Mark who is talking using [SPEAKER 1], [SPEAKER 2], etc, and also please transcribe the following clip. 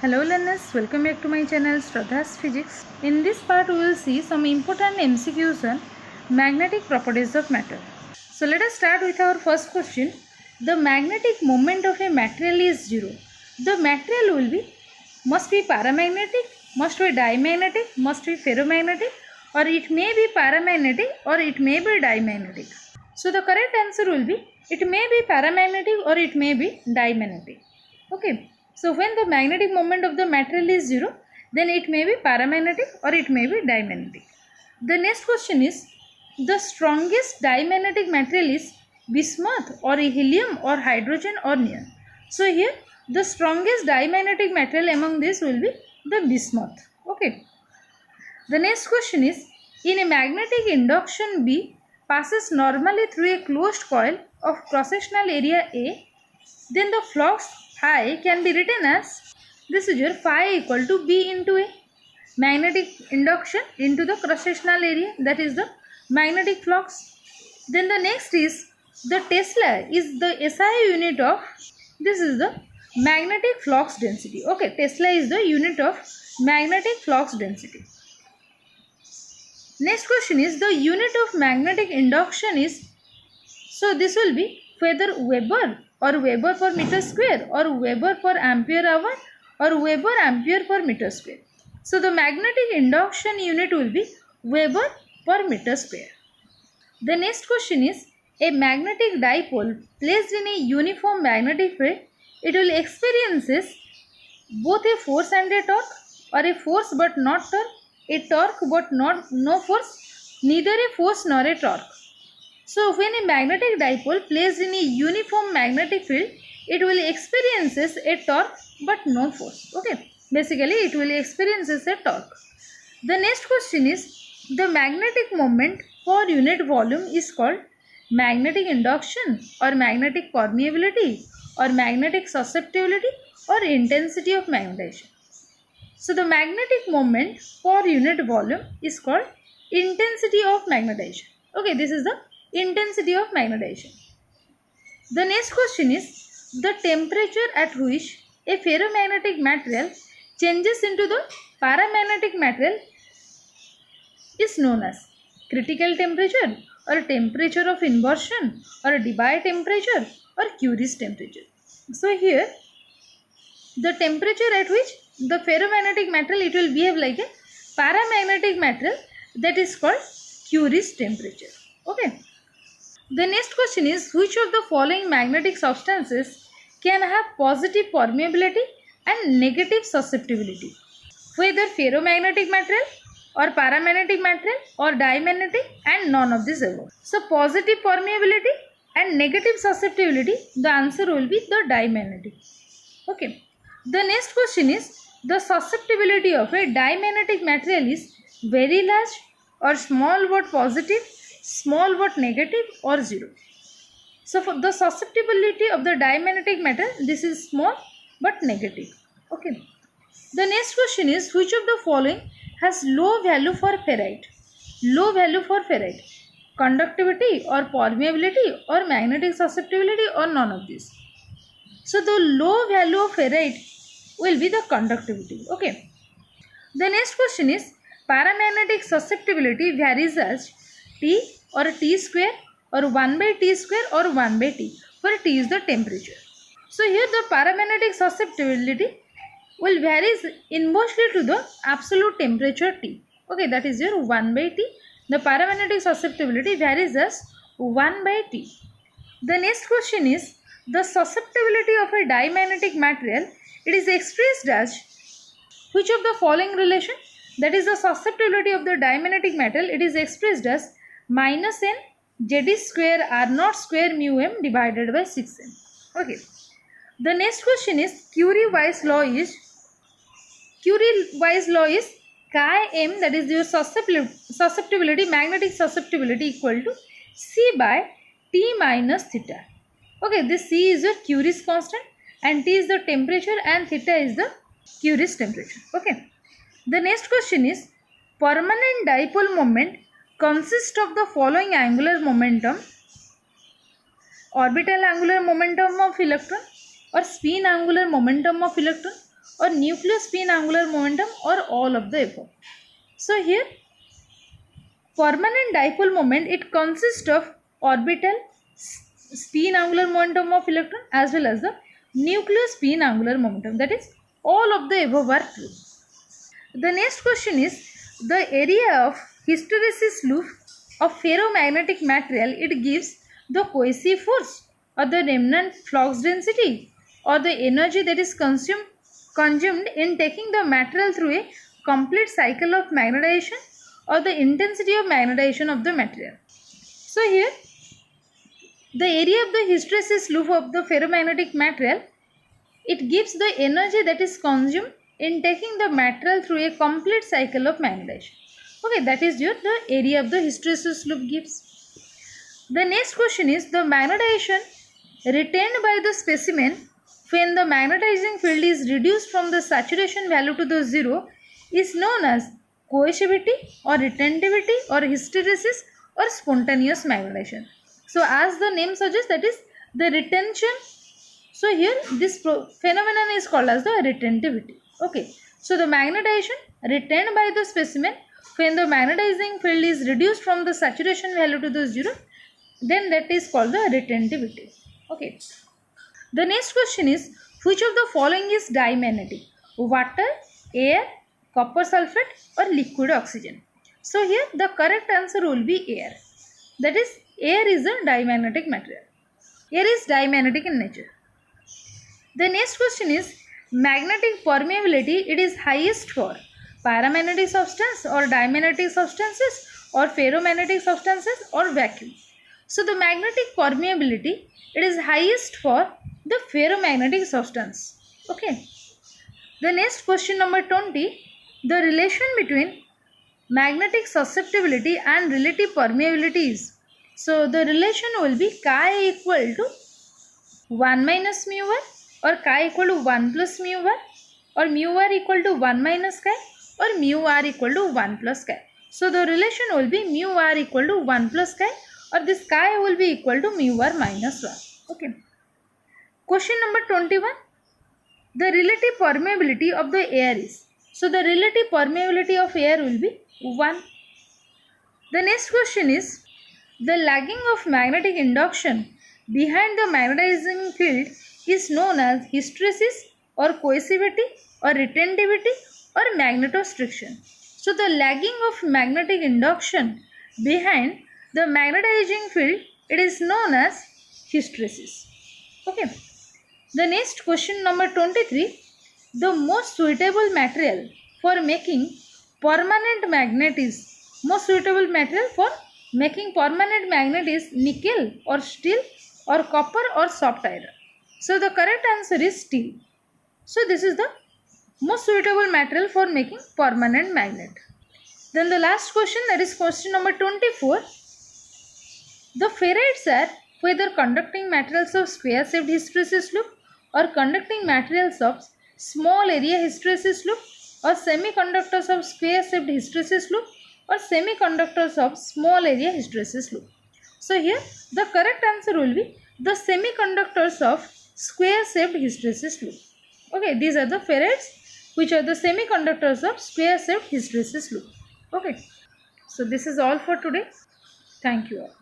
[SPEAKER 1] Hello learners, welcome back to my channel Shraddha's Physics. In this part we will see some important MCQs on magnetic properties of matter. So let us start with our first question. The magnetic moment of a material is zero. The material must be paramagnetic, must be diamagnetic, must be ferromagnetic, or it may be paramagnetic or it may be diamagnetic. So the correct answer will be it may be paramagnetic or it may be diamagnetic. Okay. So when the magnetic moment of the material is zero, then it may be paramagnetic or it may be diamagnetic. The next question is, the strongest diamagnetic material is bismuth or helium or hydrogen or neon. So here the strongest diamagnetic material among these will be the bismuth. Okay. The next question is, in a magnetic induction B passes normally through a closed coil of cross-sectional area A, then the flux phi can be written as, this is your phi equal to B into A. Magnetic induction into the cross-sectional area, that is the magnetic flux. Then the next is, the Tesla is the SI unit of, this is the magnetic flux density. Okay, Tesla is the unit of magnetic flux density. Next question is, the unit of magnetic induction is, so this will be whether Weber or Weber per meter square or Weber per ampere hour or Weber ampere per meter square. So the magnetic induction unit will be Weber per meter square. The next question is, a magnetic dipole placed in a uniform magnetic field, it will experiences both a force and a torque, or a force but not torque, a torque but no force, neither a force nor a torque. So when a magnetic dipole placed in a uniform magnetic field, it will experiences a torque but no force. Okay, basically it will experiences a torque. The next question is, the magnetic moment per unit volume is called magnetic induction or magnetic permeability or magnetic susceptibility or intensity of magnetization. So the magnetic moment per unit volume is called intensity of magnetization. Okay, this is the intensity of magnetization. The next question is, the temperature at which a ferromagnetic material changes into the paramagnetic material is known as critical temperature or temperature of inversion or Debye temperature or Curie's temperature. So here the temperature at which the ferromagnetic material, it will behave like a paramagnetic material, that is called Curie's temperature. Okay. The next question is, which of the following magnetic substances can have positive permeability and negative susceptibility? Whether ferromagnetic material or paramagnetic material or diamagnetic, and none of these above. So positive permeability and negative susceptibility, the answer will be the diamagnetic. Okay. The next question is, the susceptibility of a diamagnetic material is very large or small but positive, small but negative, or zero. So for the susceptibility of the diamagnetic metal, this is small but negative. Okay. The next question is, which of the following has low value for ferrite? Low value for ferrite. Conductivity or permeability or magnetic susceptibility or none of these. So the low value of ferrite will be the conductivity. Okay. The next question is, paramagnetic susceptibility varies as T or T square or 1 by T square or 1 by T, where T is the temperature. So here the paramagnetic susceptibility will varies inversely to the absolute temperature T. Okay, that is your 1 by T. The paramagnetic susceptibility varies as 1 by T. The next question is, the susceptibility of a diamagnetic material, it is expressed as which of the following relation? That is the susceptibility of the diamagnetic metal, it is expressed as minus n Jd square R naught square mu m divided by 6m. Okay. The next question is, Curie-Weiss law is chi m, that is your susceptibility, magnetic susceptibility equal to C by T minus theta. Okay, this C is your Curie's constant and T is the temperature and theta is the Curie's temperature. Okay. The next question is, permanent dipole moment consists of the following angular momentum: orbital angular momentum of electron or spin angular momentum of electron or nuclear spin angular momentum, or all of the above. So here permanent dipole moment, it consists of orbital spin angular momentum of electron as well as the nuclear spin angular momentum. That is, all of the above are true. The next question is the area of hysteresis loop of ferromagnetic material. It gives the cohesive force or the remnant flux density or the energy that is consumed in taking the material through a complete cycle of magnetization or the intensity of magnetization of the material. So here the area of the hysteresis loop of the ferromagnetic material, it gives the energy that is consumed in taking the material through a complete cycle of magnetization. Okay, that is your the area of the hysteresis loop gives. The next question is the magnetization retained by the specimen when the magnetizing field is reduced from the saturation value to the zero is known as coercivity or retentivity or hysteresis or spontaneous magnetization. So as the name suggests, that is the retention. So here this phenomenon is called as the retentivity. Okay, so the magnetization retained by the specimen when the magnetizing field is reduced from the saturation value to the zero, then that is called the retentivity. Okay, the next question is which of the following is dimagnetic? Water, air, copper sulfate, or liquid oxygen? So here the correct answer will be air. That is, air is a dimagnetic material. Air is dimagnetic in nature. The next question is magnetic permeability. It is highest for paramagnetic substance or dimagnetic substances or ferromagnetic substances or vacuum. So the magnetic permeability, it is highest for the ferromagnetic substance. Okay. The next question number 20. The relation between magnetic susceptibility and relative permeability is. So the relation will be chi equal to 1 minus mu r, or chi equal to 1 plus mu r, or mu r equal to 1 minus chi, or mu r equal to 1 plus chi. So the relation will be mu r equal to 1 plus chi, or this chi will be equal to mu r minus 1. Okay. Question number 21. The relative permeability of the air is. So the relative permeability of air will be 1. The next question is the lagging of magnetic induction behind the magnetizing field is known as hysteresis or coercivity or retentivity or magnetostriction. So the lagging of magnetic induction behind the magnetizing field, it is known as hysteresis. Okay. The next question number 23. The most suitable material for making permanent magnet is, most suitable material for making permanent magnet is nickel or steel or copper or soft iron. So the correct answer is steel. So this is the most suitable material for making permanent magnet. Then the last question, that is question number 24. The ferrites are whether conducting materials of square shaped hysteresis loop or conducting materials of small area hysteresis loop or semiconductors of square shaped hysteresis loop or semiconductors of small area hysteresis loop. So here the correct answer will be the semiconductors of square shaped hysteresis loop. Okay, these are the ferrites which are the semiconductors of square shaped hysteresis loop. Okay, so this is all for today. Thank you all.